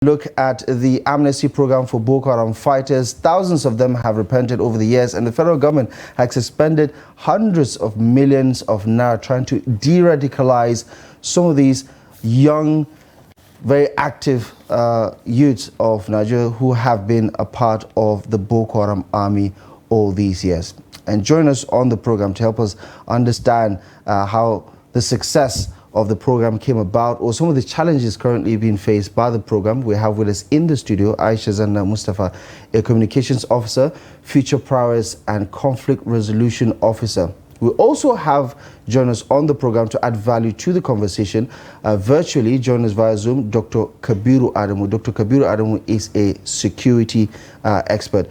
Look at the amnesty program for Boko Haram fighters. Thousands of them have repented over the years, and the federal government has expended hundreds of millions of naira trying to de-radicalize some of these young, very active youths of Nigeria who have been a part of the Boko Haram army all these years. And join us on the program to help us understand how the success of the program came about, or some of the challenges currently being faced by the program. We have with us in the studio Aisha Zanna Mustapha, a communications officer, future prowess and conflict resolution officer. We also have join us on the program to add value to the conversation virtually. Join us via Zoom, Dr. Kabiru Adamu. Dr. Kabiru Adamu is a security expert.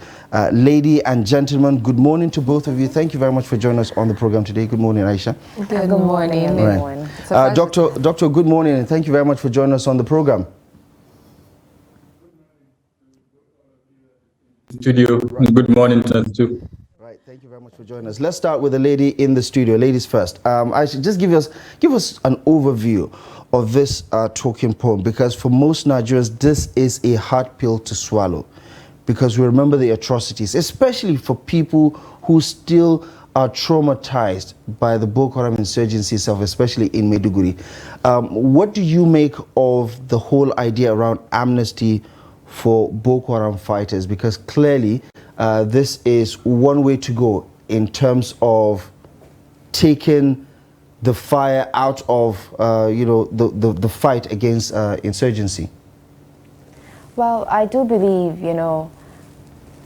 Lady and gentlemen, good morning to both of you. Thank you very much for joining us on the program today. Good morning, Aisha. Good morning, everyone. Right. Doctor, good morning, and thank you very much for joining us on the program. Studio, good morning to us too. Thank you very much for joining us. Let's start with the lady in the studio. Ladies first. I should just give us an overview of this talking point, because for most Nigerians this is a hard pill to swallow, because we remember the atrocities, especially for people who still are traumatized by the Boko Haram insurgency itself, especially in Maiduguri. What do you make of the whole idea around amnesty for Boko Haram fighters? Because clearly this is one way to go in terms of taking the fire out of the fight against insurgency. Well, I do believe,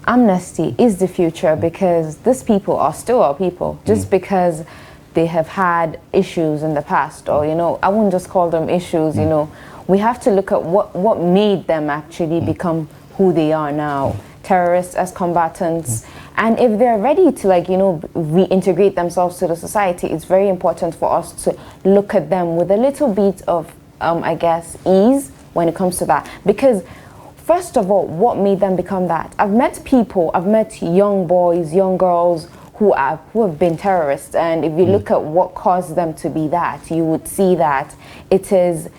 amnesty is the future, because these people are still our people. Just because they have had issues in the past, or I wouldn't just call them issues. We have to look at what made them actually become who they are now. Terrorists as combatants, and if they're ready to reintegrate themselves to the society, it's very important for us to look at them with a little bit of I guess ease when it comes to that. Because first of all, what made them become that? I've met young boys, young girls who have been terrorists, and if you look at what caused them to be that, you would see that it is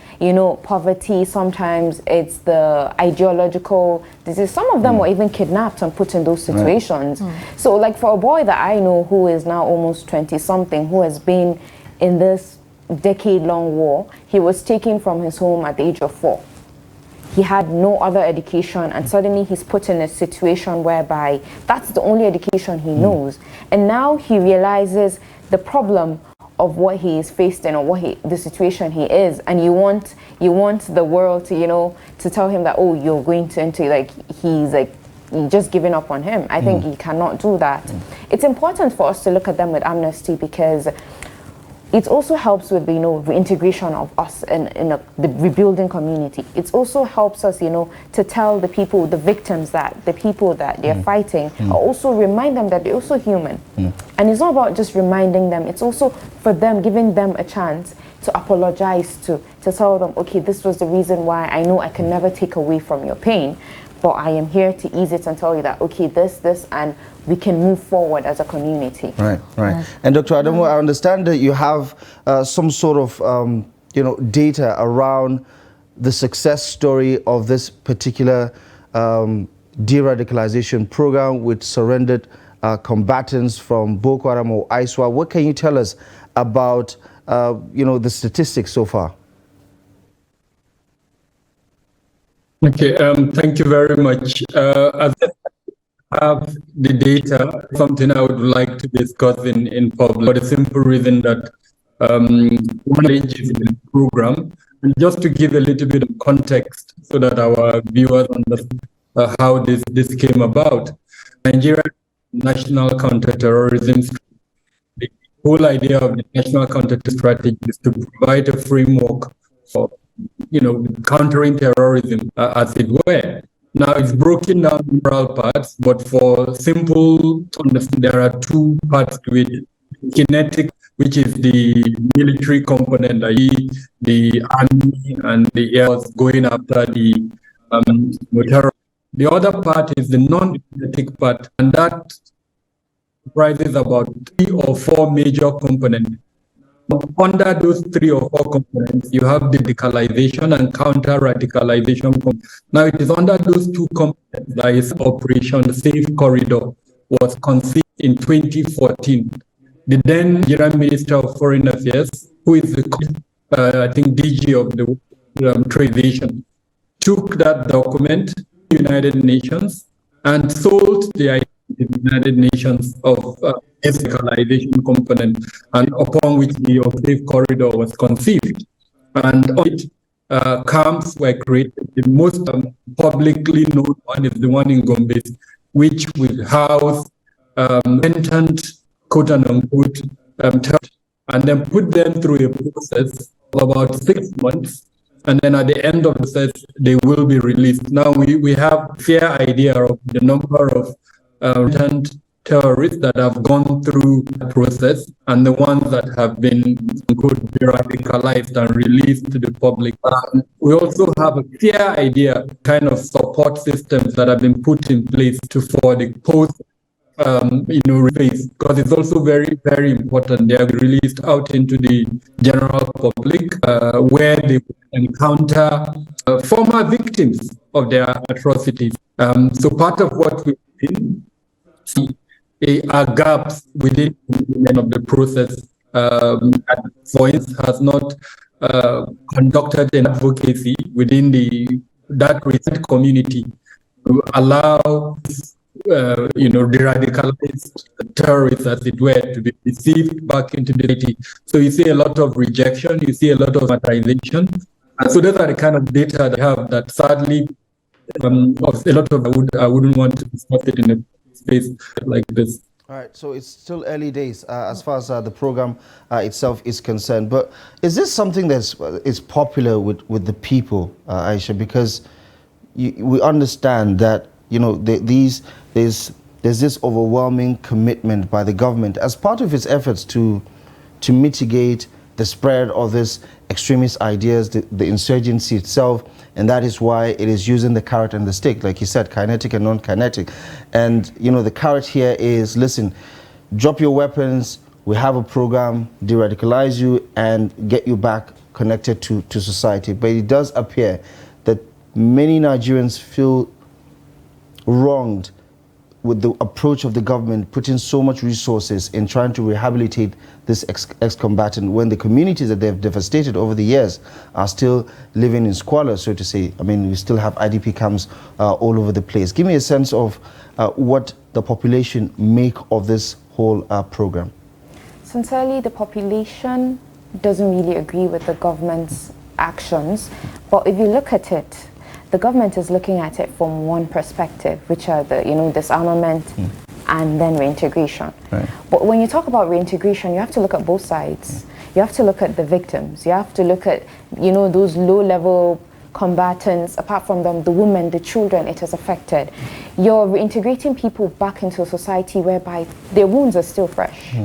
poverty. Sometimes it's the ideological disease. Some of them were even kidnapped and put in those situations. So like for a boy that I know who is now almost 20 something, who has been in this decade-long war, he was taken from his home at the age of 4. He had no other education, and suddenly he's put in a situation whereby that's the only education he knows. And now he realizes the problem of what he is faced in, or the situation he is, and you want the world to to tell him that, oh, you're going to enter, he's just giving up on him. I think he cannot do that. It's important for us to look at them with amnesty, because it also helps with the reintegration of us in the rebuilding community. It also helps us to tell the people, the victims, that the people that they're fighting, also remind them that they're also human. And it's not about just reminding them, it's also for them, giving them a chance to apologize, to tell them, okay, this was the reason why. I know I can never take away from your pain, but I am here to ease it and tell you that, okay, this, and we can move forward as a community. Right. And Dr. Adamu, I understand that you have some sort of, data around the success story of this particular de-radicalization program with surrendered combatants from Boko Haram or ISWA. What can you tell us about, the statistics so far? Okay, thank you very much. As I have the data, something I would like to discuss in public, for the simple reason that one age is in the program. And just to give a little bit of context so that our viewers understand how this came about. Nigerian National Counterterrorism Strategy. The whole idea of the National Counterterrorism Strategy is to provide a framework for countering terrorism, as it were. Now it's broken down in several parts, but for simple to understand, there are 2 parts to it. Kinetic, which is the military component, i.e. the army and the air force going after the terror. The other part is the non-kinetic part, and that comprises about 3 or 4 major components. Under those 3 or 4 components, you have the radicalization and counter-radicalization. Now, it is under those 2 components that is Operation Safe Corridor was conceived in 2014. The then Nigerian Minister of Foreign Affairs, who is the, I think, DG of the Tradition, took that document to the United Nations and sold the idea to the United Nations of radicalization component, and upon which the Safe Corridor was conceived. And on it, camps were created. The most publicly known one is the one in Gombe, which will house repentant, quote unquote, and then put them through a process of about 6 months. And then at the end of the process, they will be released. Now, we have a fair idea of the number of repentant terrorists that have gone through the process and the ones that have been radicalized and released to the public. We also have a clear idea kind of support systems that have been put in place for the post phase, because it's also very, very important. They are released out into the general public where they encounter former victims of their atrocities. So part of what we see are gaps within the process. For instance, has not conducted an advocacy within that recent community to allow deradicalized terrorists, as it were, to be received back into the city. So you see a lot of rejection, you see a lot of stigmatization. And so those are the kind of data that I have that sadly, a lot of I wouldn't want to discuss it in a space like this. All right, so it's still early days as far as the program itself is concerned. But is this something that's is popular with the people, Aisha? Because we understand that there's this overwhelming commitment by the government as part of its efforts to mitigate the spread of this extremist ideas, the insurgency itself, and that is why it is using the carrot and the stick, like you said, kinetic and non-kinetic. And the carrot here is, listen, drop your weapons, we have a program, de-radicalize you and get you back connected to society. But it does appear that many Nigerians feel wronged with the approach of the government, putting so much resources in trying to rehabilitate this ex-combatant when the communities that they've devastated over the years are still living in squalor, so to say. I mean, we still have IDP camps all over the place. Give me a sense of what the population make of this whole program. Sincerely, the population doesn't really agree with the government's actions, but if you look at it, the government is looking at it from one perspective, which are the disarmament and then reintegration. Right. But when you talk about reintegration, you have to look at both sides. You have to look at the victims. You have to look at those low-level combatants. Apart from them, the women, the children, it has affected. You're reintegrating people back into a society whereby their wounds are still fresh.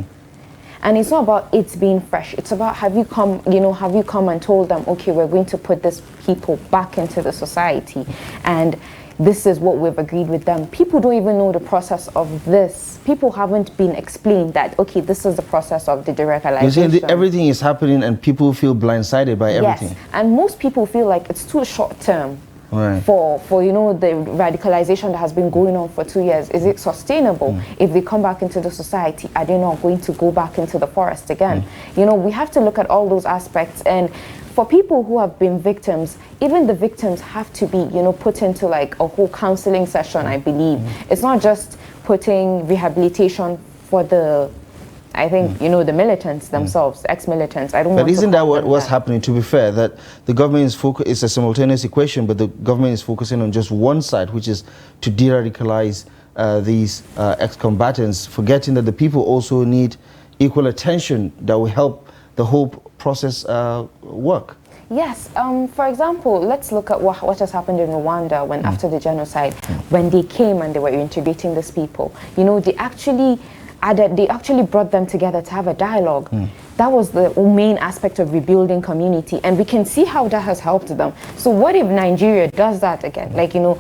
And it's not about it being fresh. It's about have you come and told them, okay, we're going to put these people back into the society, and this is what we've agreed with them. People don't even know the process of this. People haven't been explained that, okay, this is the process of the deradicalization. You're saying everything is happening and people feel blindsided by everything. Yes, and most people feel like it's too short term. Right. For the radicalization that has been going on for 2 years. Is it sustainable? If they come back into the society, are they not going to go back into the forest again? We have to look at all those aspects. And for people who have been victims, even the victims have to be put into like a whole counseling session, I believe. It's not just putting rehabilitation for the the militants themselves, ex-militants. I don't know. But isn't that what's happening? To be fair, that the government is it's a simultaneous equation, but the government is focusing on just one side, which is to de-radicalize these ex-combatants, forgetting that the people also need equal attention that will help the whole process work. Yes. For example, let's look at what has happened in Rwanda when after the genocide, when they came and they were integrating these people. They actually they actually brought them together to have a dialogue. That was the main aspect of rebuilding community, and we can see how that has helped them. So what if Nigeria does that again? Like, you know,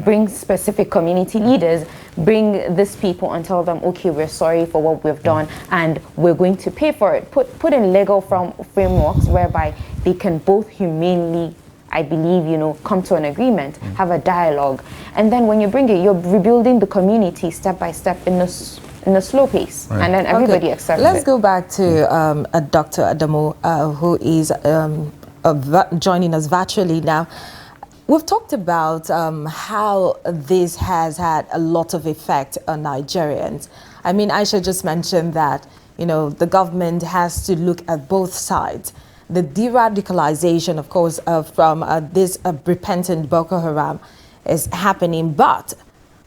bring specific community leaders, bring these people and tell them, okay, we're sorry for what we've done and we're going to pay for it. Put in legal frameworks whereby they can both humanely, I believe, you know, come to an agreement, have a dialogue. And then when you bring it, you're rebuilding the community step by step in a slow pace. Right. And then everybody accepts it. Let's go back to Dr. Adamu, who is joining us virtually now. We've talked about how this has had a lot of effect on Nigerians. I mean, Aisha just mentioned that, you know, the government has to look at both sides. The deradicalization, of course, from this repentant Boko Haram is happening, but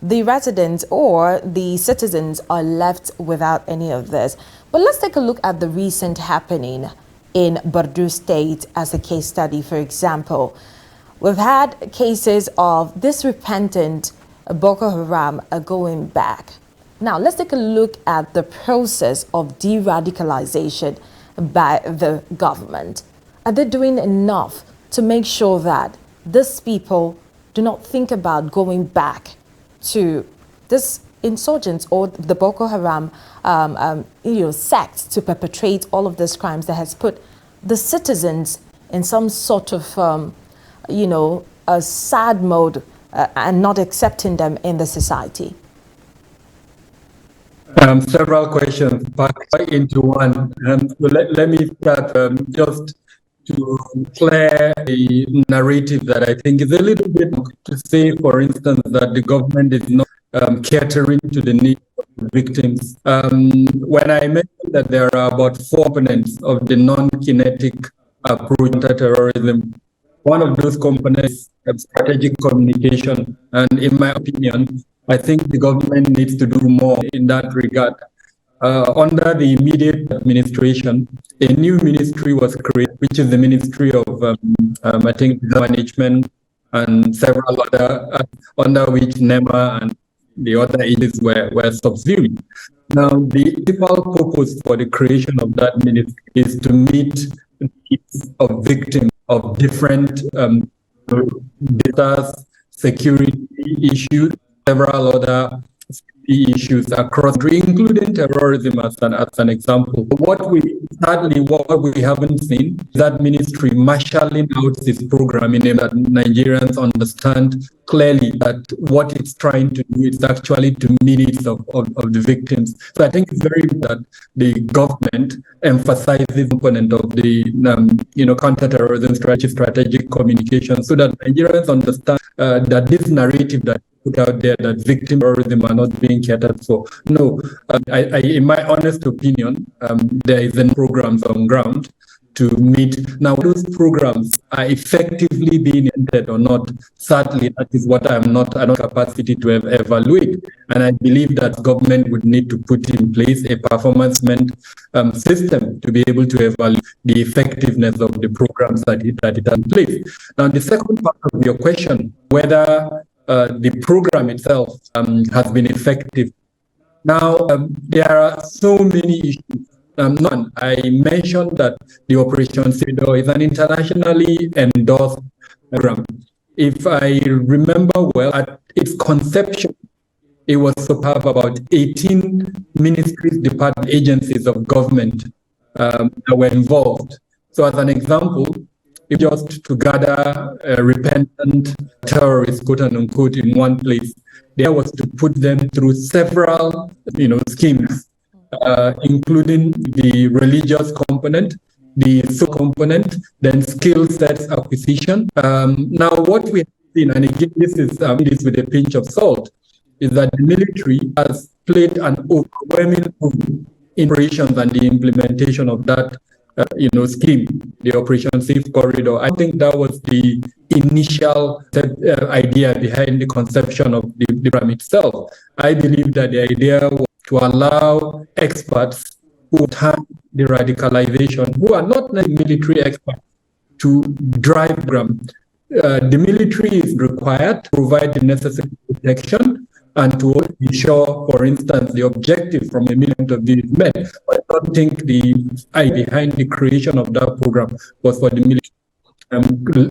the residents or the citizens are left without any of this. But let's take a look at the recent happening in Borno State as a case study, for example. We've had cases of this repentant Boko Haram going back. Now, let's take a look at the process of de-radicalization by the government. Are they doing enough to make sure that these people do not think about going back to this insurgents or the Boko Haram sect to perpetrate all of these crimes that has put the citizens in some sort of a sad mode and not accepting them in the society? Several questions packed into one. So let me start just to clear the narrative that I think is a little bit to say, for instance, that the government is not catering to the needs of the victims. When I mentioned that there are about 4 components of the non-kinetic approach to terrorism, one of those components is strategic communication. And in my opinion, I think the government needs to do more in that regard. Under the immediate administration, a new ministry was created, which is the Ministry of, I think, Management and several other, under which NEMA and the other agencies were subsumed. Now, the principal purpose for the creation of that ministry is to meet the needs of victims of different data security issues, several other issues across, including terrorism as an example. What we haven't seen is that ministry marshalling out this program in a way that Nigerians understand clearly that what it's trying to do is actually to meet needs of the victims. So I think it's very important that the government emphasizes the component of the counter-terrorism strategic communication, so that Nigerians understand that this narrative that put out there that victim terrorism are not being catered for. No, in my honest opinion, there is programs on ground to meet. Now, those programs are effectively being implemented or not, sadly, that is what I don't have capacity to evaluate. And I believe that government would need to put in place a performance system to be able to evaluate the effectiveness of the programs that it has in place. Now, the second part of your question, whether the program itself has been effective. Now, there are so many issues. I mentioned that the Operation Cedar is an internationally endorsed program. If I remember well, at its conception, it was supposed to have about 18 ministries, departments, agencies of government that were involved. So as an example, just to gather repentant terrorists, quote unquote, in one place, there was to put them through several, schemes, including the religious component, the social component, then skill sets acquisition. Now, what we have seen, and again, this is with a pinch of salt, is that the military has played an overwhelming role in operations and the implementation of that scheme, the Operation Safe Corridor. I think that was the initial idea behind the conception of the program itself. I believe that the idea was to allow experts who have the radicalization, who are not military experts, to drive program. The military is required to provide the necessary protection, and to ensure, for instance, the objective from a militant of view is met. I don't think the idea behind the creation of that program was for the military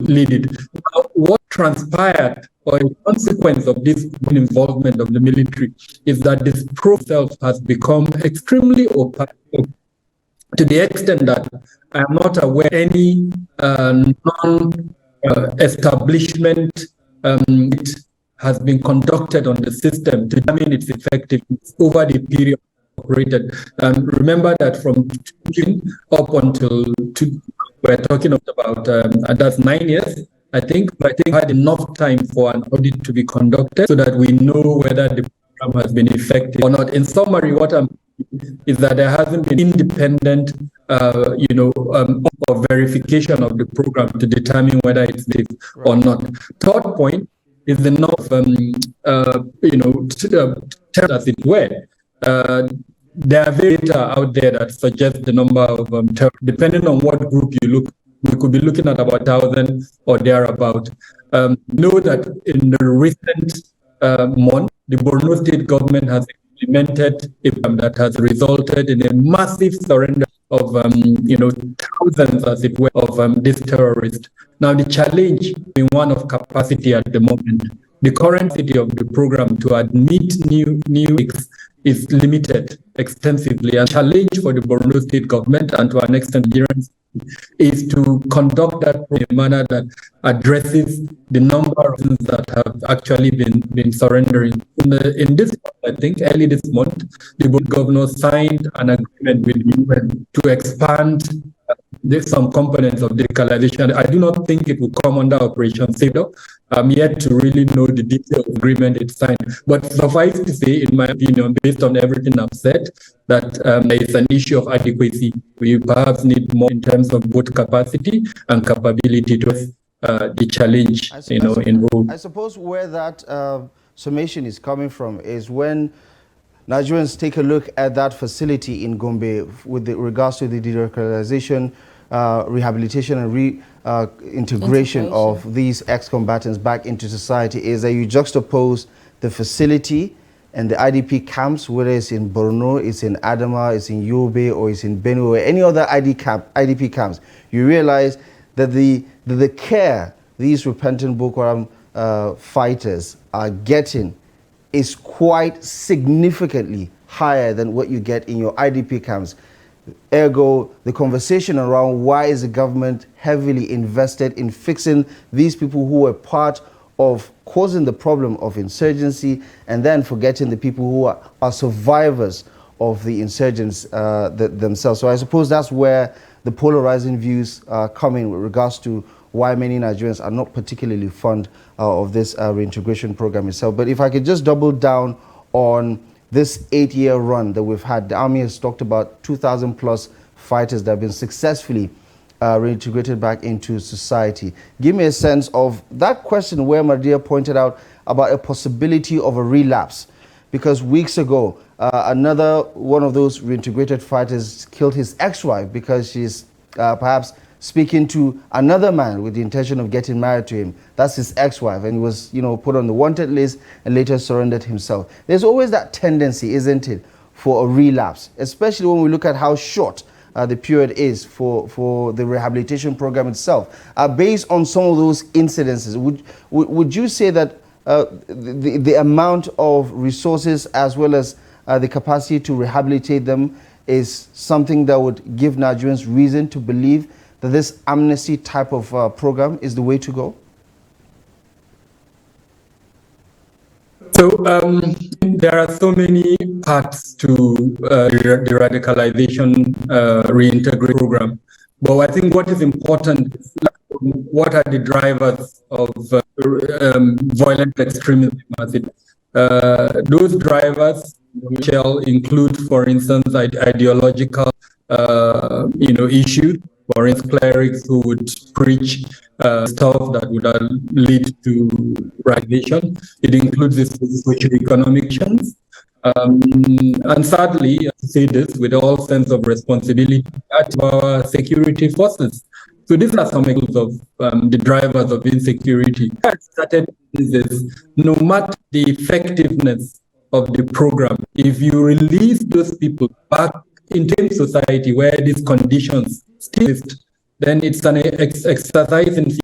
lead it. Now, what transpired, or a consequence of this involvement of the military, is that this process has become extremely opaque, to the extent that I am not aware any non-establishment has been conducted on the system to determine its effectiveness over the period operated. Remember that from June up until we're talking about that's 9 years. I think had enough time for an audit to be conducted so that we know whether the program has been effective or not. In summary, what I'm is that there hasn't been independent, or verification of the program to determine whether it's safe or not. Third point is the number of, as it were. There are data out there that suggest the number of depending on what group you look, we could be looking at about 1,000 or thereabout. Know that in the recent month, the Borno state government has implemented a program that has resulted in a massive surrender of thousands, as it were, of these terrorists. Now the challenge is one of capacity at the moment. The current city of the program to admit new is limited extensively. A challenge for the Borno state government and to an extent Nigerians is to conduct that in a manner that addresses the number of things that have actually been surrendering. In this, I think, early this month, the governor signed an agreement with the UN to expand some components of deradicalization. I do not think it will come under Operation Safeguard. I'm yet to really know the detailed agreement it signed. But suffice to say, in my opinion, based on everything I've said, that it's an issue of adequacy. We perhaps need more in terms of both capacity and capability to the challenge, involved. I suppose where that summation is coming from is when Nigerians take a look at that facility in Gombe with regards to the deradicalization, rehabilitation and reintegration of these ex-combatants back into society, is that you juxtapose the facility and the IDP camps, whether it's in Borno, it's in Adama, it's in Yobe, or it's in Benue, or any other IDP camps. You realize that the care these repentant Boko Haram fighters are getting is quite significantly higher than what you get in your IDP camps. Ergo, the conversation around why is the government heavily invested in fixing these people who were part of causing the problem of insurgency, and then forgetting the people who are survivors of the insurgents themselves. So I suppose that's where the polarizing views come in with regards to why many Nigerians are not particularly fond of this reintegration program itself. But if I could just double down on this 8-year run that we've had, the Army has talked about 2,000 plus fighters that have been successfully reintegrated back into society. Give me a sense of that question where Maria pointed out about a possibility of a relapse. Because weeks ago, another one of those reintegrated fighters killed his ex-wife because she's perhaps speaking to another man with the intention of getting married to him. That's his ex-wife, and he was, put on the wanted list and later surrendered himself. There's always that tendency, isn't it, for a relapse, especially when we look at how short the period is for the rehabilitation program itself. Based on some of those incidences, would you say that the amount of resources as well as the capacity to rehabilitate them is something that would give Nigerians reason to believe that this amnesty type of program is the way to go? So there are so many parts to the radicalization reintegration program. But I think what is important is what are the drivers of violent extremism? Those drivers shall include, for instance, ideological issues. For instance, clerics who would preach stuff that would lead to radicalization. It includes the socio-economic actions. And sadly, I say this with all sense of responsibility, at our security forces. So these are some examples of the drivers of insecurity. I started this, no matter the effectiveness of the program, if you release those people back into society where these conditions still exist, then it's an exercise in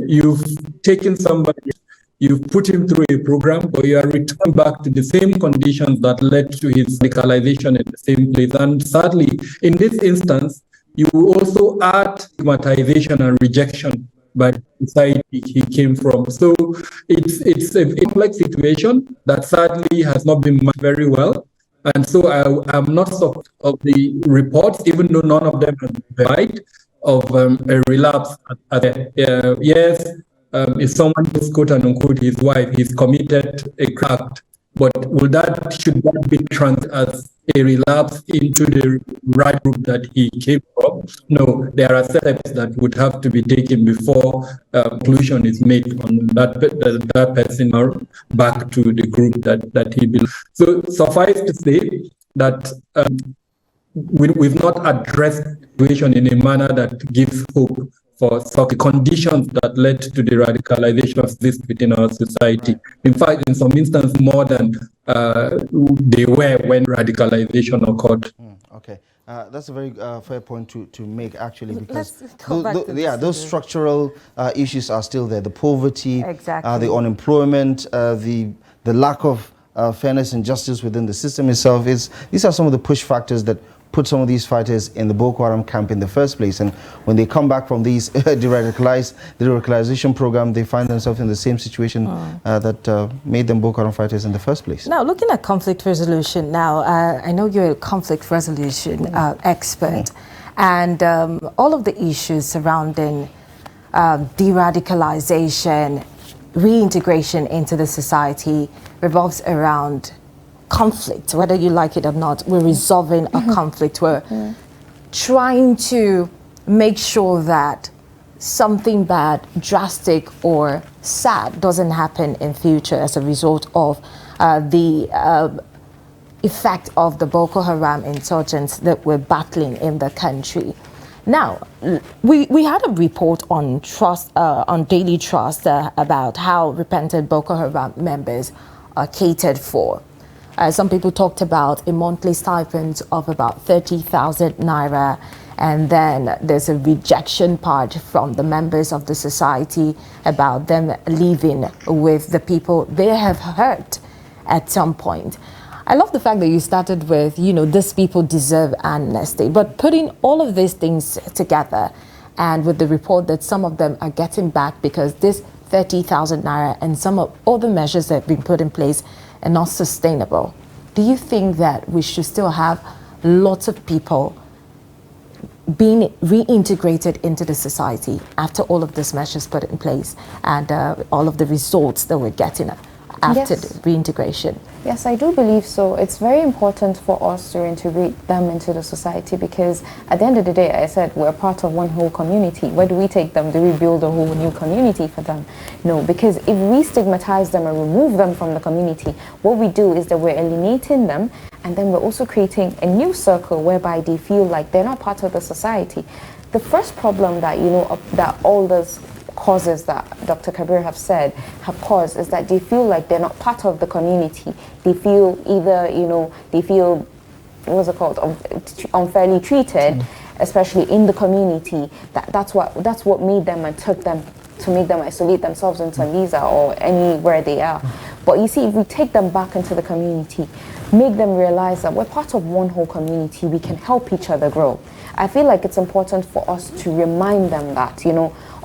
you've taken somebody, you've put him through a program, but you are returning back to the same conditions that led to his radicalization in the same place. And sadly, in this instance, you also add stigmatization and rejection by the society he came from. So it's a complex situation that sadly has not been managed very well. And so I'm not surprised of the reports, even though none of them have been verified, of a relapse. Yes, if someone is quote unquote his wife, he's committed a crime. But should that be transferred as a relapse into the right group that he came from? No, there are steps that would have to be taken before conclusion is made on that person or back to the group that he belongs. So suffice to say that we've not addressed the situation in a manner that gives hope for the conditions that led to the radicalization of this within our society. In fact, in some instances, more than they were when radicalization occurred. Okay. That's a very fair point to make, actually, because those structural issues are still there. The poverty, the unemployment, the lack of fairness and justice within the system itself. These are some of the push factors that put some of these fighters in the Boko Haram camp in the first place. And when they come back from these the radicalization program, they find themselves in the same situation that made them Boko Haram fighters in the first place. Now, looking at conflict resolution, now, I know you're a conflict resolution expert, and all of the issues surrounding de-radicalization, reintegration into the society revolves around conflict, whether you like it or not. We're resolving a conflict. We're trying to make sure that something bad, drastic, or sad doesn't happen in future as a result of the effect of the Boko Haram insurgents that we're battling in the country. Now, we had a report on Trust, on Daily Trust, about how repentant Boko Haram members are catered for. Some people talked about a monthly stipend of about 30,000 naira, and then there's a rejection part from the members of the society about them living with the people they have hurt at some point. I love the fact that you started with, these people deserve amnesty, but putting all of these things together, and with the report that some of them are getting back because this 30,000 naira and some of other measures that have been put in place and not sustainable. Do you think that we should still have lots of people being reintegrated into the society after all of these measures put in place and all of the results that we're getting after the reintegration? Yes, I do believe so. It's very important for us to integrate them into the society, because at the end of the day, I said, we're part of one whole community. Where do we take them? Do we build a whole new community for them? No, because if we stigmatize them and remove them from the community, what we do is that we're alienating them, and then we're also creating a new circle whereby they feel like they're not part of the society. The first problem that, that all this causes that Dr. Kabiru have caused is that they feel like they're not part of the community. They feel either, they feel, unfairly treated, especially in the community. That's what made them and took them to make them isolate themselves in Sambisa or anywhere they are. But you see, if we take them back into the community, make them realize that we're part of one whole community, we can help each other grow. I feel like it's important for us to remind them that,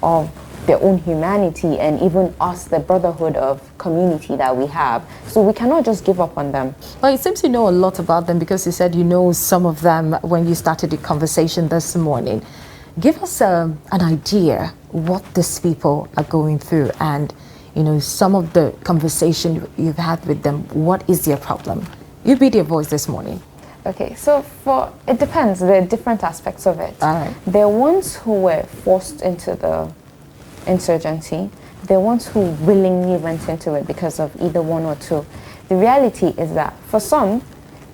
of their own humanity, and even us, the brotherhood of community that we have. So we cannot just give up on them. Well, it seems you know a lot about them, because you said you know some of them when you started the conversation this morning. Give us an idea what these people are going through, and some of the conversation you've had with them. What is their problem? You be their voice this morning. Okay, so it depends. There are different aspects of it. All right. There are ones who were forced into the insurgency. There are ones who willingly went into it because of either one or two. The reality is that for some,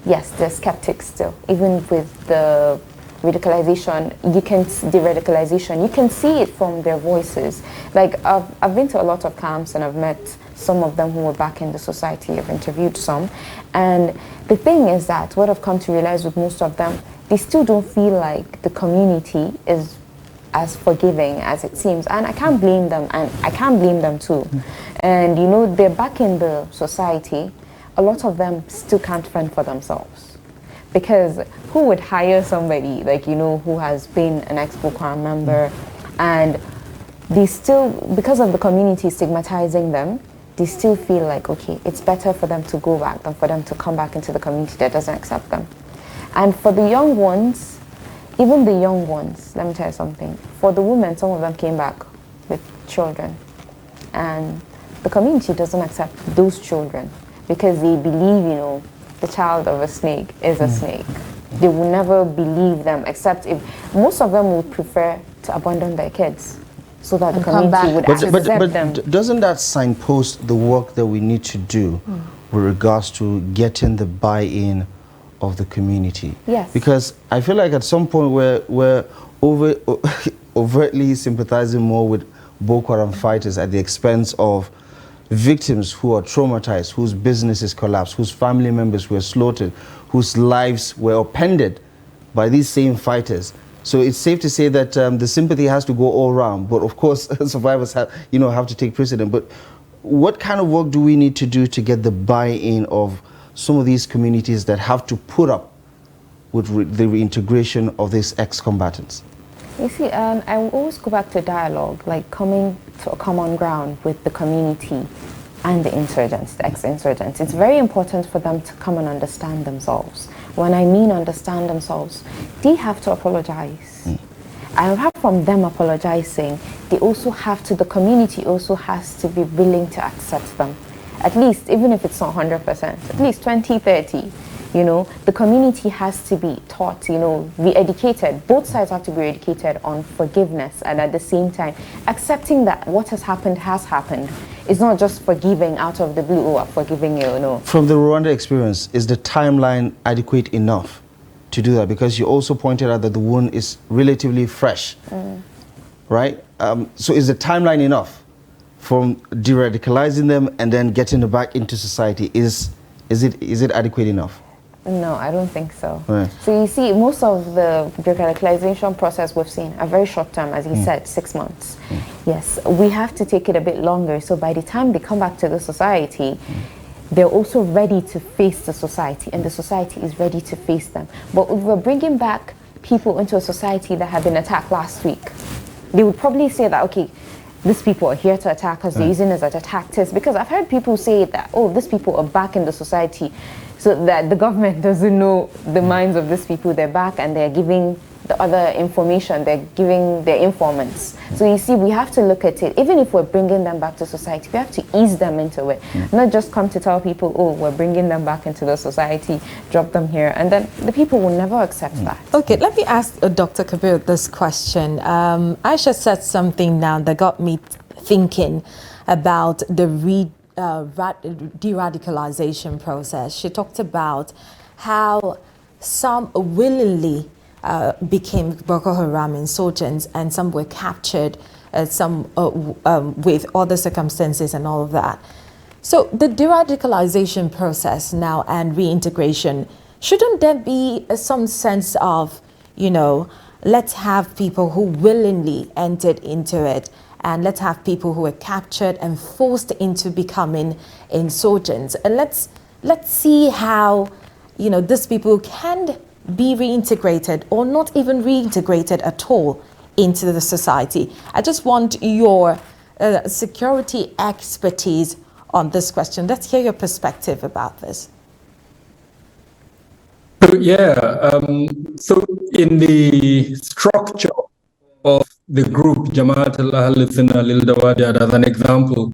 yes, they're skeptics still, even with the radicalization, deradicalization, you can see it from their voices. Like, I've been to a lot of camps and I've met some of them who were back in the society. I've interviewed some. And the thing is that what I've come to realize with most of them, they still don't feel like the community is as forgiving as it seems. And I can't blame them, and I can't blame them too. And you know, they're back in the society. A lot of them still can't fend for themselves. Because who would hire somebody, like, you know, who has been an ex-Boko Haram member, and they still, because of the community stigmatizing them, they still feel like, okay, it's better for them to go back than for them to come back into the community that doesn't accept them. And for the young ones, even the young ones, let me tell you something. For the women, some of them came back with children. And the community doesn't accept those children because they believe, you know, the child of a snake is a snake. They will never believe them, except if most of them would prefer to abandon their kids so that the community would accept them. Doesn't that signpost the work that we need to do with regards to getting the buy-in of the community? Yes. Because I feel like at some point we're overtly sympathizing more with Boko Haram fighters at the expense of victims who are traumatized, whose businesses collapsed, whose family members were slaughtered, whose lives were upended by these same fighters. So it's safe to say that the sympathy has to go all around. But of course, survivors have to take precedent. But what kind of work do we need to do to get the buy-in of some of these communities that have to put up with the reintegration of these ex-combatants? You see, I will always go back to dialogue, like coming to a common ground with the community and the insurgents, the ex-insurgents. It's very important for them to come and understand themselves. When I mean understand themselves, they have to apologize. And apart from them apologizing, they also have to, the community also has to be willing to accept them. At least, even if it's not 100%, at least 20, 30. You know, the community has to be taught, you know, re-educated. Both sides have to be educated on forgiveness, and at the same time, accepting that what has happened has happened. It's not just forgiving out of the blue, or forgiving you, no. From the Rwanda experience, is the timeline adequate enough to do that? Because you also pointed out that the wound is relatively fresh, right? So is the timeline enough from de-radicalizing them and then getting them back into society? Is it adequate enough? No, I don't think so. Right. So you see, most of the deradicalization process we've seen are very short term, as you said, 6 months. Yes, we have to take it a bit longer. So by the time they come back to the society, they're also ready to face the society, and the society is ready to face them. But if we're bringing back people into a society that had been attacked last week, they would probably say that, okay, these people are here to attack us, they're using us as a tactics. Because I've heard people say that, oh, these people are back in the society, so that the government doesn't know the minds of these people. They're back and they're giving the other information, they're giving their informants. So you see, we have to look at it, even if we're bringing them back to society, we have to ease them into it. Not just come to tell people, oh, we're bringing them back into the society, drop them here, and then the people will never accept that. Okay, let me ask Dr. Kabiru this question. Aisha said something now that got me thinking about the de-radicalization process. She talked about how some willingly became Boko Haram insurgents, and some were captured, some with other circumstances and all of that. So the de-radicalization process now and reintegration, shouldn't there be some sense of, you know, let's have people who willingly entered into it, and let's have people who were captured and forced into becoming insurgents, and let's see how, you know, these people can be reintegrated or not even reintegrated at all into the society. I just want your security expertise on this question. Let's hear your perspective about this. So, so in the structure of the group Jamaat al-Ahl-Sunnah al-Dawadi, as an example,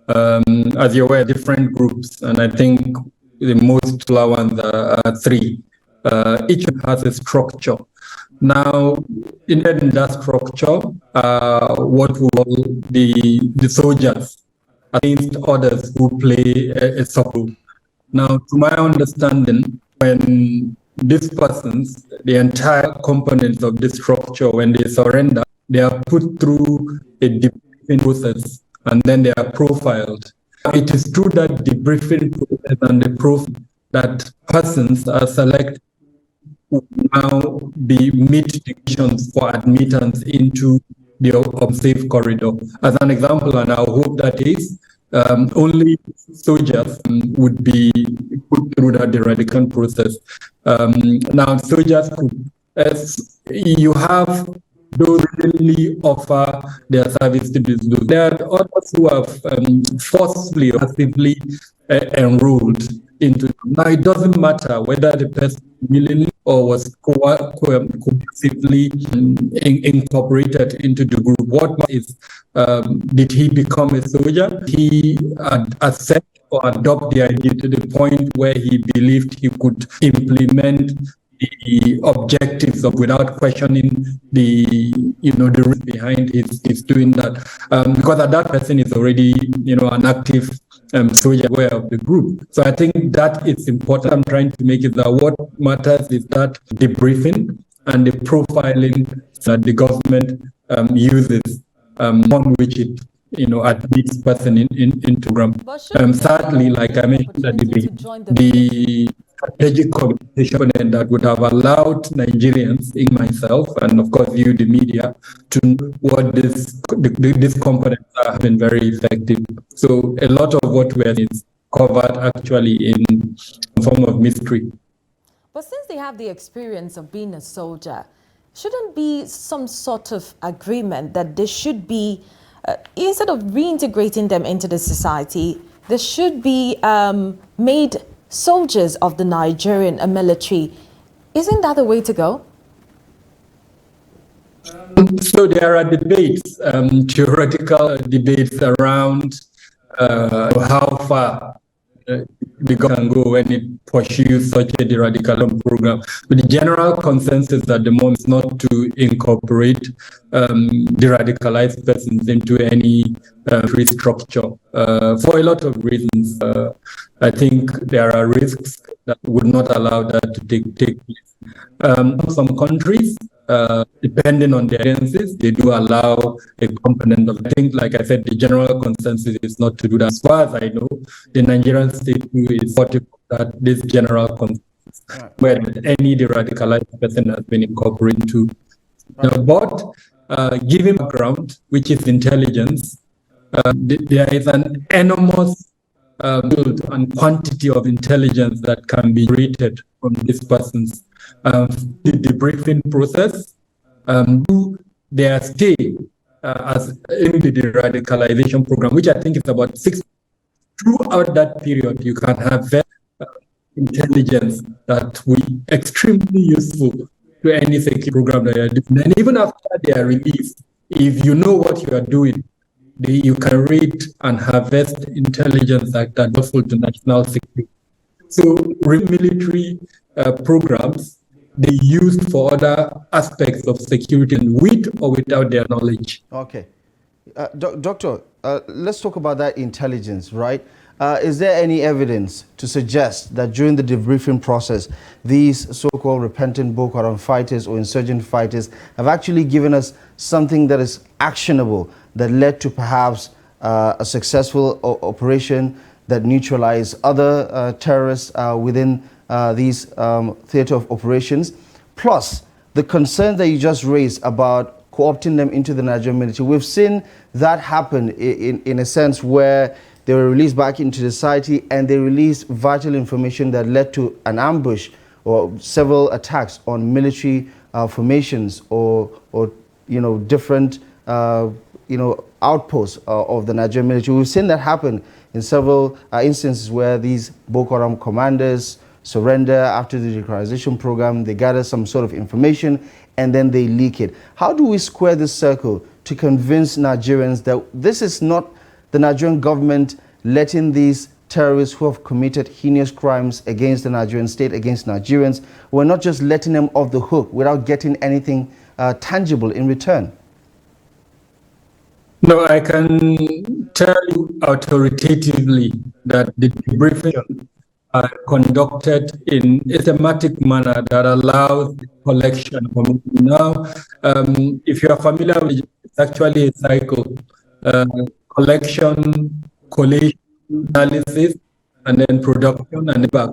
as you're aware, different groups, and I think the most popular ones are three. Each one has a structure. Now, in that structure, what we call the soldiers against others who play a sub-group. Now, to my understanding, when these persons, the entire components of this structure, when they surrender, they are put through a debriefing process and then they are profiled. It is through that debriefing process and the proof that persons are selected who now meet the conditions for admittance into the safe corridor. As an example, and I hope that is, only soldiers would be put through that deradicalization process. Now, soldiers could, as you have those really offer their service to this group. There are others who have forcibly or passively enrolled into them. Now, it doesn't matter whether the person willingly or was coercively incorporated into the group. What is, did he become a soldier? Did he accept or adopt the idea to the point where he believed he could implement the objectives of without questioning the the risk behind his doing that, because that person is already an active soldier aware of the group. So I think that it's important. I'm trying to make it that what matters is that debriefing and the profiling that the government uses on which it admits person into program. Sadly, like I mentioned at the strategic communication that would have allowed Nigerians, in myself, and of course you, the media, to know what these components have been very effective. So a lot of what we are is covered actually in form of mystery. But since they have the experience of being a soldier, shouldn't be some sort of agreement that there should be, instead of reintegrating them into the society, there should be made soldiers of the Nigerian military? Isn't that the way to go? So there are debates, theoretical debates around how far the government can go when it pursues such a deradicalization program. But the general consensus at the moment is not to incorporate deradicalized persons into any free structure for a lot of reasons. I think there are risks that would not allow that to take place. Some countries, depending on their agencies, they do allow a component of things. Like I said, the general consensus is not to do that. As far as I know, the Nigerian state is supportive of that this general consensus, where any deradicalized person has been incorporated into. But given background, which is intelligence, there is an enormous build and quantity of intelligence that can be created from these persons. The debriefing process, their stay as in the deradicalization program, which I think is about 6. Throughout that period, you can have intelligence that will be extremely useful to any security program that you are doing. And even after they are released, if you know what you are doing, you can read and harvest intelligence that are useful to national security. So military programs, they used for other aspects of security with or without their knowledge. Okay. Doctor, let's talk about that intelligence, right? Is there any evidence to suggest that during the debriefing process, these so-called repentant Boko Haram fighters or insurgent fighters have actually given us something that is actionable, that led to perhaps a successful operation that neutralized other terrorists within these theater of operations, plus the concern that you just raised about co-opting them into the Nigerian military? We've seen that happen in a sense where they were released back into society and they released vital information that led to an ambush or several attacks on military formations or different outposts of the Nigerian military. We've seen that happen in several instances where these Boko Haram commanders surrender after the deradicalization program. They gather some sort of information and then they leak it. How do we square this circle to convince Nigerians that this is not the Nigerian government letting these terrorists who have committed heinous crimes against the Nigerian state, against Nigerians, we're not just letting them off the hook without getting anything tangible in return? No, I can tell you authoritatively that the debriefing are conducted in a thematic manner that allows collection. Now, if you are familiar with it, it's actually a cycle: collection, collation, analysis, and then production and back.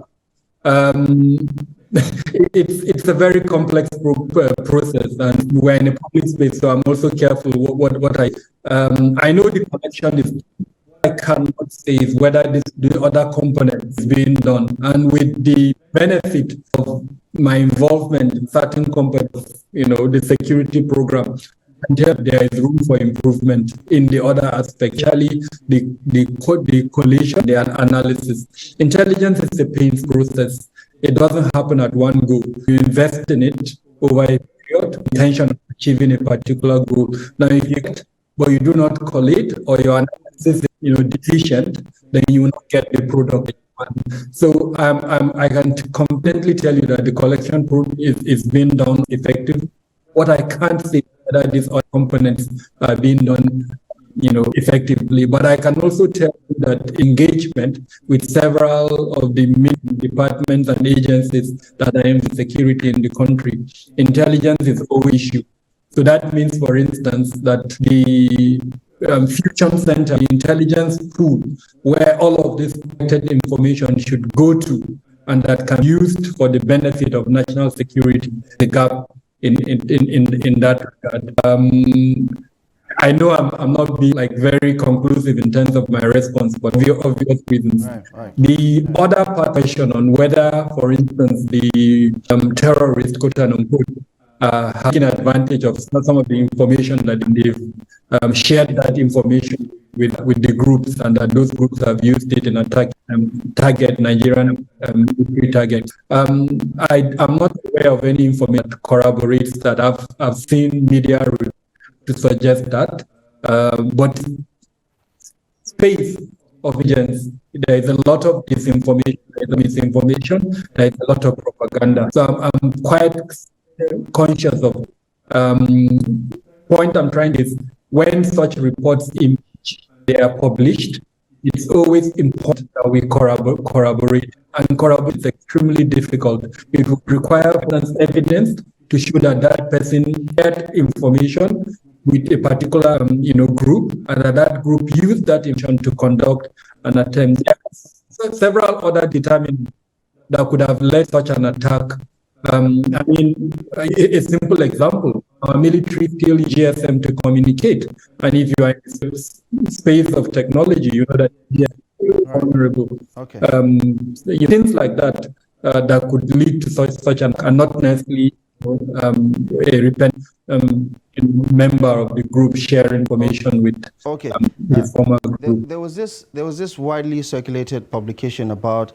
It's a very complex process, and we're in a public space, so I'm also careful what I know the collection is. I cannot say is whether the other components is being done, and with the benefit of my involvement in certain components, the security program, there is room for improvement in the other aspect, especially the collation, the analysis. Intelligence is a painful process. It doesn't happen at one go. You invest in it over a period, intention of achieving a particular goal. Now, if you but you do not collate, or your analysis is deficient, then you will not get the product. So I can confidently tell you that the collection is being done effectively. What I can't say is whether these other components are being done effectively, but I can also tell you that engagement with several of the departments and agencies that are in security in the country, intelligence is always issue. So that means, for instance, that the Fusion Center, the intelligence pool, where all of this collected information should go to, and that can be used for the benefit of national security, the gap in that regard. I know I'm not being very conclusive in terms of my response, but for obvious reasons. Right. The other part question on whether, for instance, the terrorist, quote unquote, taking advantage of some of the information that they've shared that information with the groups, and that those groups have used it in attack target Nigerian military targets. I'm not aware of any information that corroborates that. I've seen media to suggest that, but space of agents, there is a lot of disinformation, there is misinformation, there is a lot of propaganda. So I'm quite conscious of point I'm trying is when such reports they are published, it's always important that we corroborate, and corroborate is extremely difficult. It would require evidence to show that that person had information with a particular group, and that group used that information to conduct an attempt. There are several other determinants that could have led such an attack. A simple example, our military still use GSM to communicate. And if you are in the space of technology, you know that GSM is vulnerable. Okay. Things like that that could lead to such an, and not necessarily a repentant member of the group share information with the former group. There was this widely circulated publication about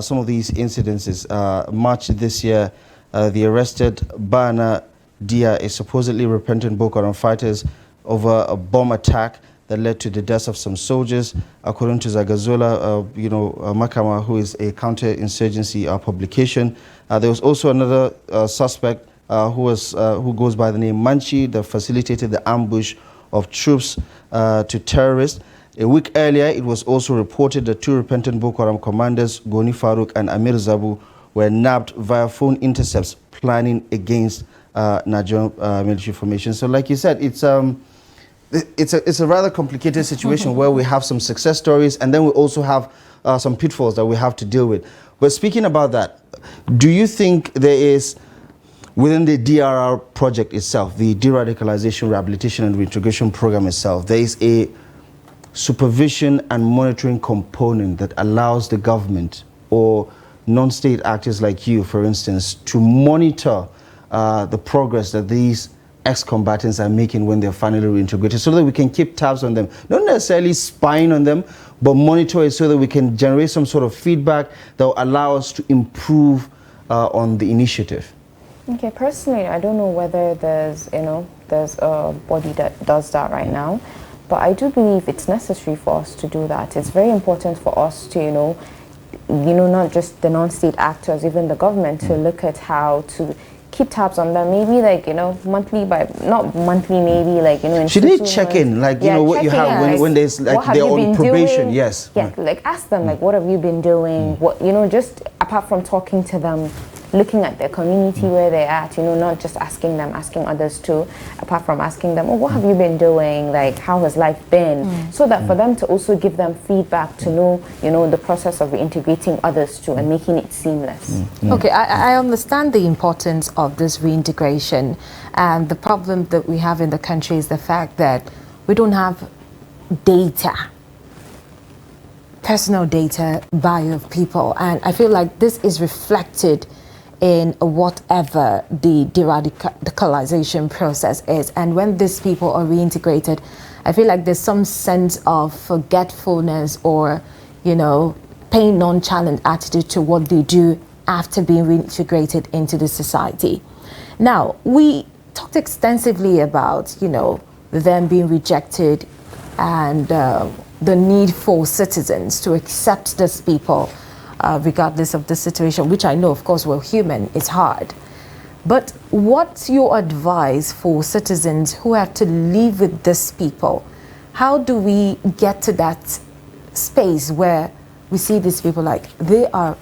some of these incidences. March this year, the arrested Bana Dia, a supposedly repentant Boko Haram fighters, over a bomb attack that led to the deaths of some soldiers. According to Zagazola, Makama, who is a counter-insurgency publication. There was also another suspect who goes by the name Manchi, that facilitated the ambush of troops to terrorists. A week earlier, it was also reported that two repentant Boko Haram commanders, Goni Farouk and Amir Zabu, were nabbed via phone intercepts planning against Nigerian military formation. So like you said, it's a rather complicated situation where we have some success stories, and then we also have some pitfalls that we have to deal with. But speaking about that, do you think there is, within the DRR project itself, the Deradicalization, Rehabilitation and Reintegration Program itself, there is a supervision and monitoring component that allows the government or non-state actors like you, for instance, to monitor the progress that these ex-combatants are making when they're finally reintegrated, so that we can keep tabs on them, not necessarily spying on them, but monitor it so that we can generate some sort of feedback that will allow us to improve on the initiative? Okay, personally, I don't know whether there's a body that does that right now, but I do believe it's necessary for us to do that. It's very important for us to, not just the non-state actors, even the government, to look at how to keep tabs on them, maybe like, you know, monthly, not monthly, maybe like, you know, in should they check in, like, you know, what you have when there's like they're on probation? Doing? Yes. Yeah, like ask them, like, what have you been doing? What, you know, just apart from talking to them, looking at their community where they're at, you know, not just asking them, asking others too, apart from asking them, oh, what have you been doing? Like, how has life been? So that for them to also give them feedback to know, you know, the process of reintegrating others too and making it seamless. Okay, I understand the importance of this reintegration, and the problem that we have in the country is the fact that we don't have data, personal data, bio of people, and I feel like this is reflected in whatever the deradicalization process is. And when these people are reintegrated, I feel like there's some sense of forgetfulness or, you know, paying nonchalant attitude to what they do after being reintegrated into the society. Now, we talked extensively about, you know, them being rejected and the need for citizens to accept these people regardless of the situation, which I know, of course, we're human, it's hard. But what's your advice for citizens who have to live with these people? How do we get to that space where we see these people like they are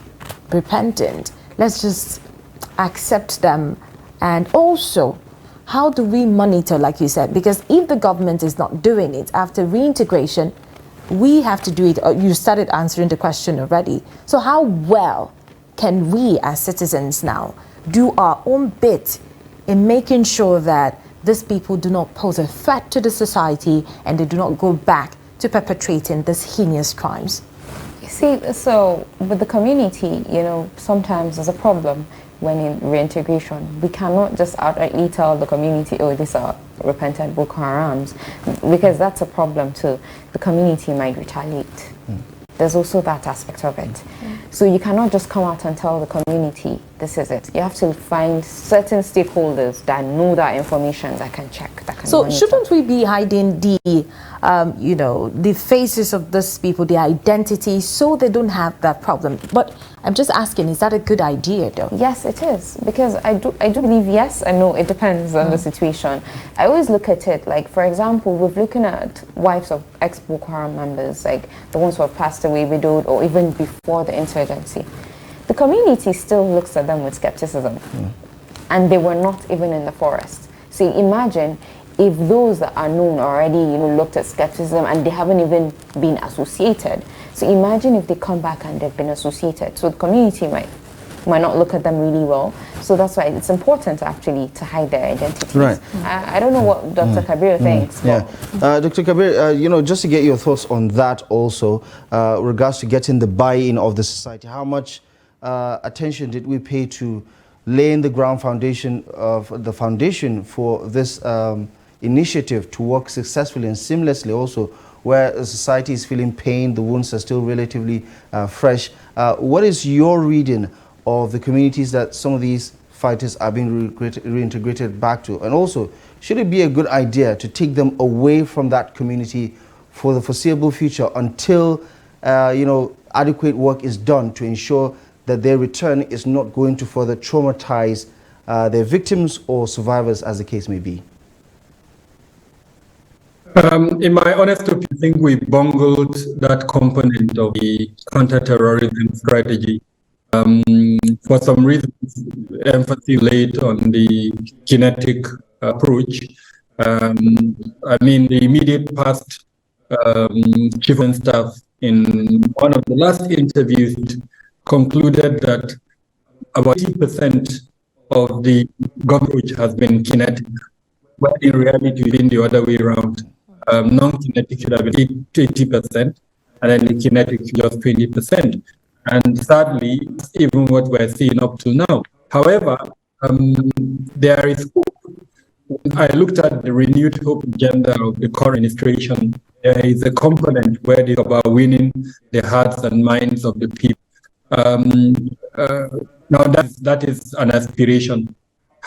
repentant? Let's just accept them. And also, how do we monitor, like you said? Because if the government is not doing it after reintegration, we have to do it. You started answering the question already. So how well can we as citizens now do our own bit in making sure that these people do not pose a threat to the society and they do not go back to perpetrating these heinous crimes? You see, so with the community, you know, sometimes there's a problem when in reintegration. We cannot just outrightly tell the community, oh, these are repentant Boko Harams, because that's a problem too. The community might retaliate. There's also that aspect of it. So you cannot just come out and tell the community, this is it. You have to find certain stakeholders that know that information, that can check, that can monitor. Shouldn't we be hiding the, you know, the faces of these people, the identity, so they don't have that problem? But I'm just asking, is that a good idea, though? Yes, it is, because I do believe yes and no. It depends on the situation. I always look at it like, for example, we're looking at wives of ex-Boko Haram members, like the ones who have passed away, widowed, or even before the insurgency. The community still looks at them with skepticism, and they were not even in the forest. So imagine if those that are known already, you know, looked at skepticism and they haven't even been associated. So imagine if they come back and they've been associated. So the community might not look at them really well. So that's why it's important actually to hide their identities. Right. I don't know what Dr. Kabiru thinks. Yeah. Dr. Kabiru, you know, just to get your thoughts on that also, regards to getting the buy-in of the society, how much attention did we pay to laying the ground foundation for this initiative to work successfully and seamlessly also, where the society is feeling pain, the wounds are still relatively fresh. What is your reading of the communities that some of these fighters are being reintegrated back to? And also, should it be a good idea to take them away from that community for the foreseeable future until you know, adequate work is done to ensure that their return is not going to further traumatize their victims or survivors, as the case may be? In my honest opinion, I think we bungled that component of the counter-terrorism strategy. For some reasons, emphasis laid on the kinetic approach. I mean, the immediate past chief of staff in one of the last interviews concluded that about 80% of the government has been kinetic, but in reality, it's been the other way around. Non-kinetic should have been 80%, and then the kinetic just 20%. And sadly, even what we're seeing up to now. However, there is hope. I looked at the renewed hope agenda of the current administration. There is a component where it's about winning the hearts and minds of the people. Now that is an aspiration.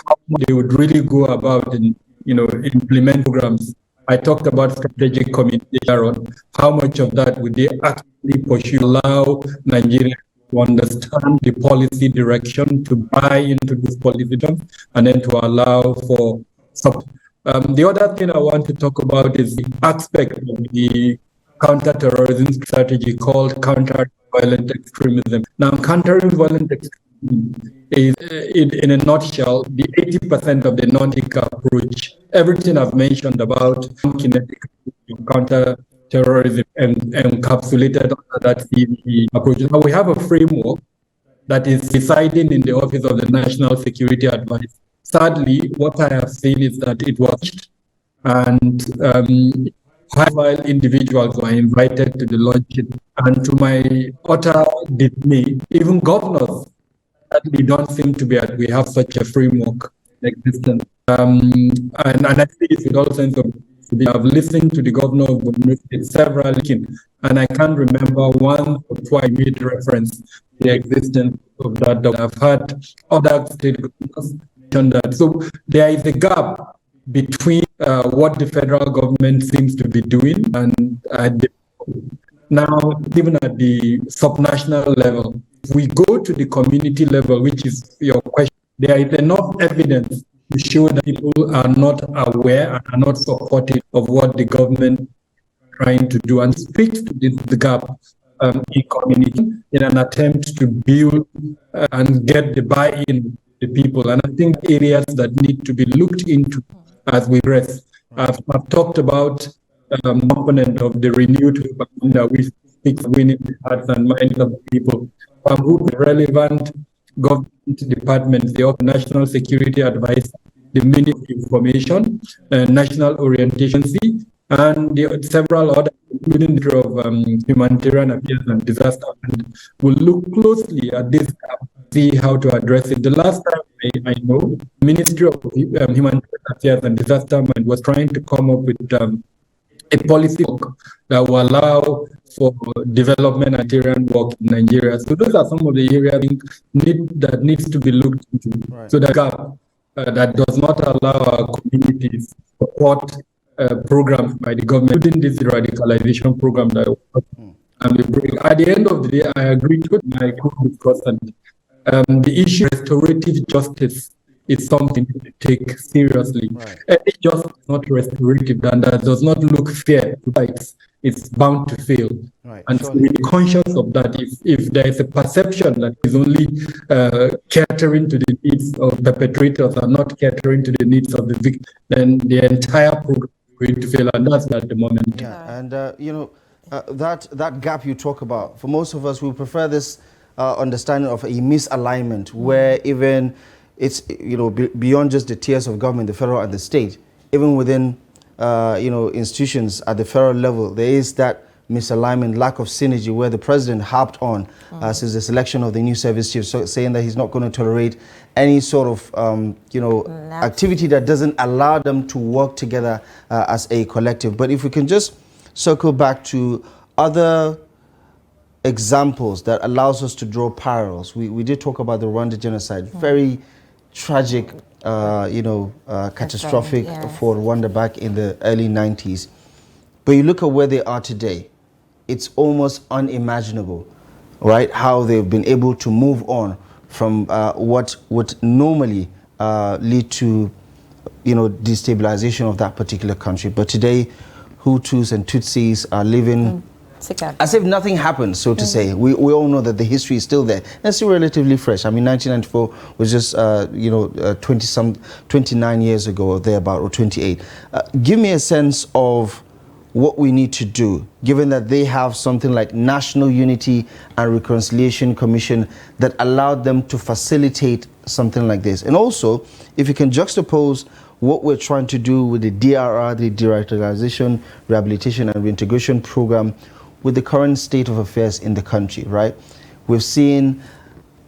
How they would really go about and, you know, implement programs. I talked about strategic communication. How much of that would they actually pursue, allow Nigeria to understand the policy direction, to buy into this policy, and then to allow for support. The other thing I want to talk about is the aspect of the counter-terrorism strategy called counter-violent extremism. Now, countering violent extremism is, in a nutshell, the 80% of the Nordic approach. Everything I've mentioned about kinetic counter-terrorism and encapsulated under that CVE approach. Now, we have a framework that is residing in the Office of the National Security Advisor. Sadly, what I have seen is that it was, and high-profile individuals were invited to the launching, and to my utter dismay, even governors sadly don't seem to be at. We have such a framework in existence, and I say this with all sense of. I've listened to the governor of Borno State several times, and I can't remember one or twice made reference to the existence of that. I've had other state governors mention that. So there is a gap between what the federal government seems to be doing and now, even at the subnational level. If we go to the community level, which is your question, there is enough evidence to show that people are not aware and are not supportive of what the government is trying to do, and speaks to the gap in community in an attempt to build and get the buy-in of the people. And I think areas that need to be looked into as we progress. I've talked about component of the renewed that we speak winning the hearts and minds of the people. Who relevant government departments, the National Security Advisor, the Ministry of Information, National Orientation, and several others, including the of Humanitarian Affairs and Disaster, and will look closely at this gap, see how to address it. The last time I know, the Ministry of Humanitarian Affairs and Disaster was trying to come up with a policy that will allow for development humanitarian work in Nigeria. So those are some of the areas I think that needs to be looked into. Right. So that gap that does not allow our communities to support programs by the government, including this deradicalization program that we bring. At the end of the day, I agree with my co-discussant. The issue of restorative justice is something to take seriously. Right. Any justice is not restorative, and that does not look fair to rights. It's bound to fail. Right. And so be conscious of that. If there is a perception that is only catering to the needs of perpetrators and not catering to the needs of the victim, then the entire program is going to fail, and that's at the moment. Yeah, and that gap you talk about, for most of us, we prefer this understanding of a misalignment where even it's beyond just the tiers of government, the federal and the state, even within institutions at the federal level, there is that misalignment, lack of synergy, where the president harped on since the selection of the new service chief, so saying that he's not going to tolerate any sort of activity that doesn't allow them to work together as a collective. But if we can just circle back to other examples that allows us to draw parallels. We did talk about the Rwanda genocide, very tragic, catastrophic for Rwanda back in the early 90s. But you look at where they are today, it's almost unimaginable, right? How they've been able to move on from what would normally lead to, destabilization of that particular country. But today, Hutus and Tutsis are living as if nothing happened, so to say. We all know that the history is still there. And it's still relatively fresh. I mean, 1994 was just, 29 years ago or thereabout, or 28. Give me a sense of what we need to do, given that they have something like National Unity and Reconciliation Commission that allowed them to facilitate something like this. And also, if you can juxtapose what we're trying to do with the DRR, the Deradicalization, Rehabilitation and Reintegration Program, with the current state of affairs in the country, right? We've seen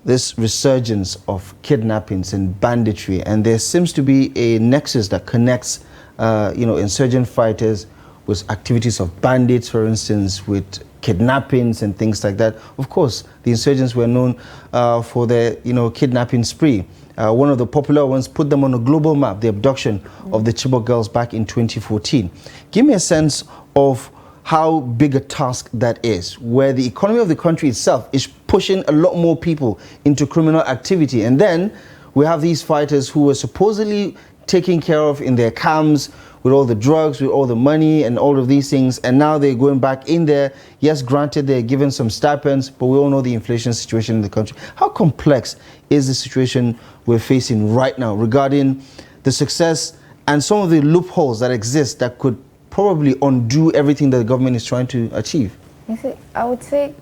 this resurgence of kidnappings and banditry, and there seems to be a nexus that connects, insurgent fighters with activities of bandits, for instance, with kidnappings and things like that. Of course, the insurgents were known for their, kidnapping spree. One of the popular ones put them on a global map, the abduction of the Chibok girls back in 2014. Give me a sense of how big a task that is, where the economy of the country itself is pushing a lot more people into criminal activity. And then we have these fighters who were supposedly taken care of in their camps with all the drugs, with all the money and all of these things. And now they're going back in there. Yes, granted, they're given some stipends, but we all know the inflation situation in the country. How complex is the situation we're facing right now regarding the success and some of the loopholes that exist that could probably undo everything that the government is trying to achieve? You see, I would say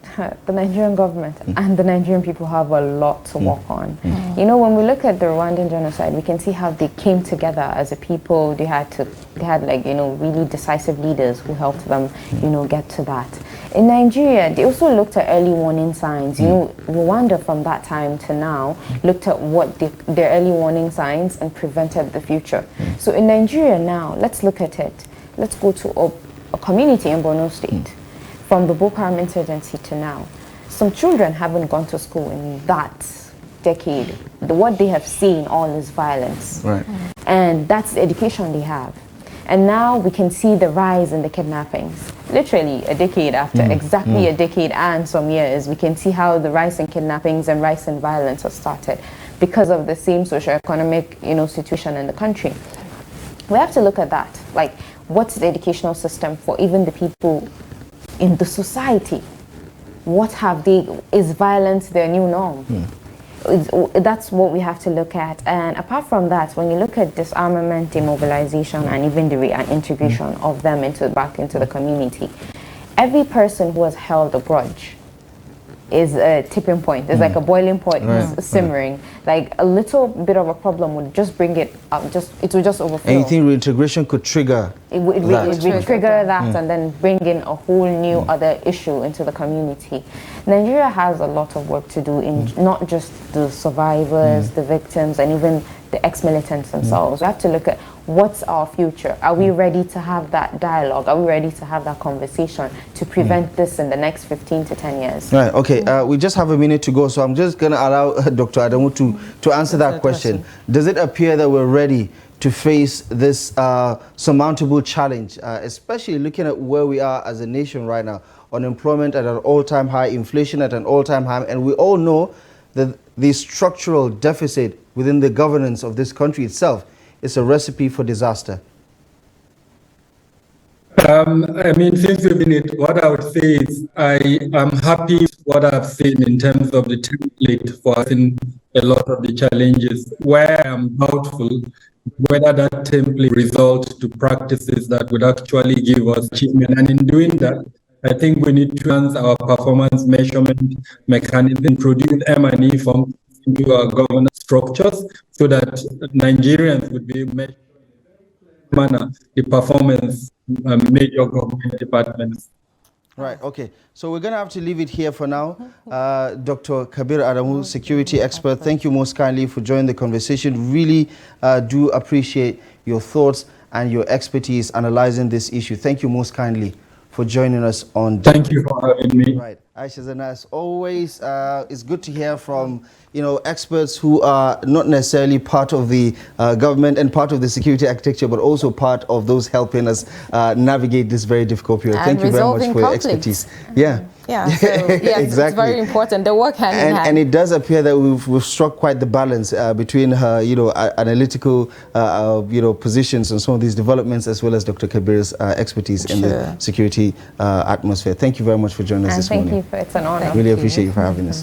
the Nigerian government and the Nigerian people have a lot to work on. You know, when we look at the Rwandan genocide, we can see how they came together as a people. They had like, you know, really decisive leaders who helped them, you know, get to that. In Nigeria, they also looked at early warning signs. You know, Rwanda from that time to now looked at what their early warning signs and prevented the future. So in Nigeria now, let's look at it. Let's go to a community in Borno State. From the Boko Haram insurgency to now, some children haven't gone to school in that decade. What they have seen all is violence. Right. And that's the education they have. And now we can see the rise in the kidnappings. Literally a decade after, exactly a decade and some years, we can see how the rise in kidnappings and rise in violence has started because of the same socioeconomic, you know, situation in the country. We have to look at that. Like, what's the educational system for even the people in the society? What have they, is violence their new norm? That's what we have to look at. And apart from that, when you look at disarmament, demobilization, and even the reintegration of them back into the community, every person who has held a grudge is a tipping point. It's like a boiling point simmering. Like a little bit of a problem would just bring it up, it would just overflow. And you think reintegration could trigger it would trigger that and then bring in a whole new other issue into the community. Nigeria has a lot of work to do in not just the survivors, the victims, and even the ex-militants themselves. We have to look at what's our future. Are we ready to have that dialogue? Are we ready to have that conversation to prevent this in the next 15 to 10 years? Right, okay. We just have a minute to go, so I'm just going to allow Dr. Adamu to answer that question. Does it appear that we're ready to face this surmountable challenge, especially looking at where we are as a nation right now? Unemployment at an all-time high, inflation at an all-time high, and we all know that the structural deficit within the governance of this country itself is a recipe for disaster. I mean, since we've been it, what I would say is I am happy with what I've seen in terms of the template for facing a lot of the challenges. Where I'm doubtful whether that template results to practices that would actually give us achievement. And in doing that, I think we need to enhance our performance measurement mechanism, produce M&E from into our governance structures so that Nigerians would be measured manner the performance major government departments. Right, okay. So we're going to have to leave it here for now. Dr. Kabiru Adamu, security expert, thank you most kindly for joining the conversation. Really do appreciate your thoughts and your expertise analyzing this issue. Thank you most kindly for joining us on. Thank you for having me. Right, Aisha Zanna, as always, it's good to hear from experts who are not necessarily part of the government and part of the security architecture, but also part of those helping us navigate this very difficult period. Thank you very much for your expertise. Yeah. Yeah, so, yes, exactly. It's very important. They work hand in hand. And it does appear that we've struck quite the balance between her, analytical, positions and some of these developments, as well as Dr. Kabiru's expertise in the security atmosphere. Thank you very much for joining us this morning. Thank you. It's an honor. Really appreciate you for having us.